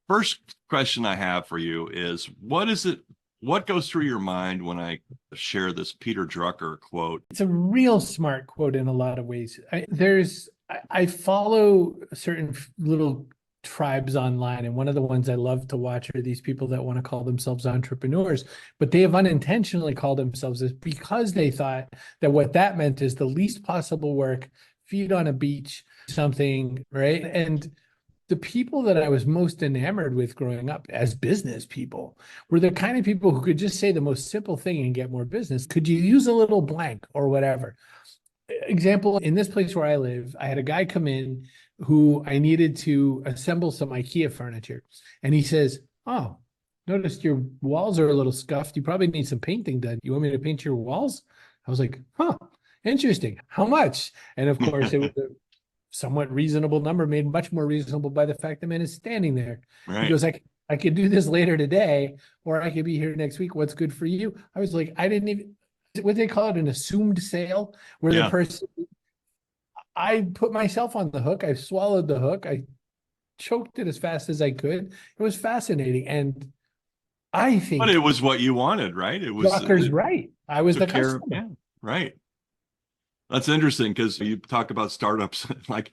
First question I have for you is what goes through your mind when I share this Peter Drucker quote? It's a real smart quote in a lot of ways. I follow certain little tribes online, and one of the ones I love to watch are these people that want to call themselves entrepreneurs, but they have unintentionally called themselves this because they thought that what that meant is the least possible work, feet on a beach, something, right? And the people that I was most enamored with growing up as business people were the kind of people who could just say the most simple thing and get more business. Could you use a little blank or whatever? Example, in this place where I live, I had a guy come in who I needed to assemble some IKEA furniture. And he says, "Oh, noticed your walls are a little scuffed. You probably need some painting done. You want me to paint your walls?" I was like, "Huh, interesting. How much?" And of course, it was a somewhat reasonable number, made much more reasonable by the fact the man is standing there. He Right. goes, I could do this later today, or I could be here next week. What's good for you?" I was like, I didn't even, what they call it, an assumed sale, where the Yeah. person, I put myself on the hook. I swallowed the hook. I choked it as fast as I could. It was fascinating. And I But it think was what you wanted, right? It was Drucker's it right. I was the took care of, customer. yeah, right. That's interesting because you talk about startups like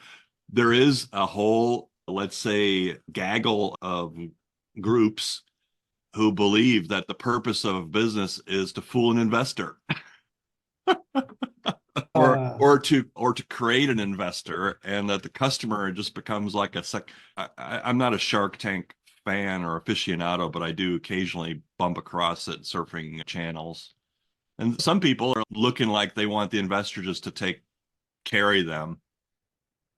there is a whole, let's say, gaggle of groups who believe that the purpose of business is to fool an investor Uh, or to create an investor, and that the customer just becomes like I'm not a Shark Tank fan or aficionado, but I do occasionally bump across it surfing channels. And some people are looking like they want the investor just to carry them.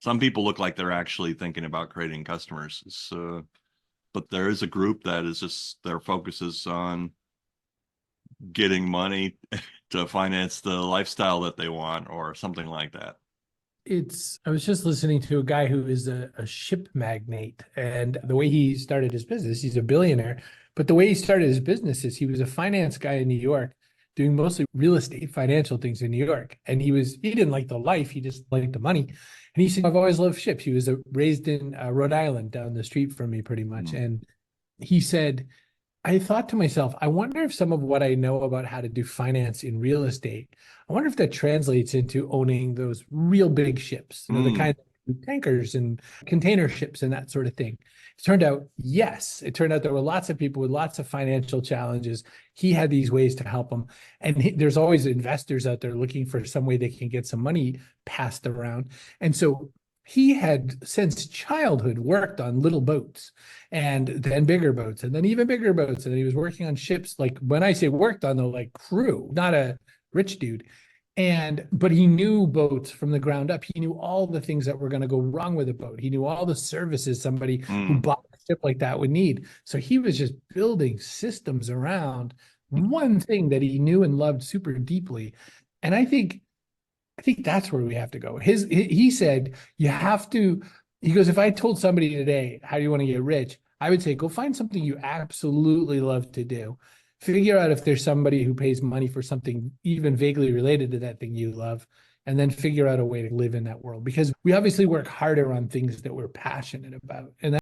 Some people look like they're actually thinking about creating customers. So, but there is a group that is just their focus is on getting money to finance the lifestyle that they want or something like that. I was just listening to a guy who is a ship magnate, and the way he started his business, he's a billionaire, but the way he started his business is he was a finance guy in New York, doing mostly real estate financial things in New York. And he didn't like the life, he just liked the money. And he said, "I've always loved ships." He was raised in Rhode Island down the street from me pretty much. Mm. And he said, I thought to myself, I wonder if some of what I know about how to do finance in real estate, I wonder if that translates into owning those real big ships, the Mm. kind of tankers and container ships and that sort of thing. It turned out, yes. It turned out there were lots of people with lots of financial challenges. He had these ways to help them. And there's always investors out there looking for some way they can get some money passed around. And so he had since childhood worked on little boats and then bigger boats and then even bigger boats. And then he was working on ships. Like when I say worked on, though, like crew, not a rich dude. But he knew boats from the ground up. He knew all the things that were going to go wrong with a boat. He knew all the services somebody who Mm. bought a ship like that would need. So he was just building systems around one thing that he knew and loved super deeply. And I think that's where we have to go. He said you have to. He goes, if I told somebody today, how do you want to get rich? I would say, go find something you absolutely love to do. Figure out if there's somebody who pays money for something even vaguely related to that thing you love, and then figure out a way to live in that world. Because we obviously work harder on things that we're passionate about, and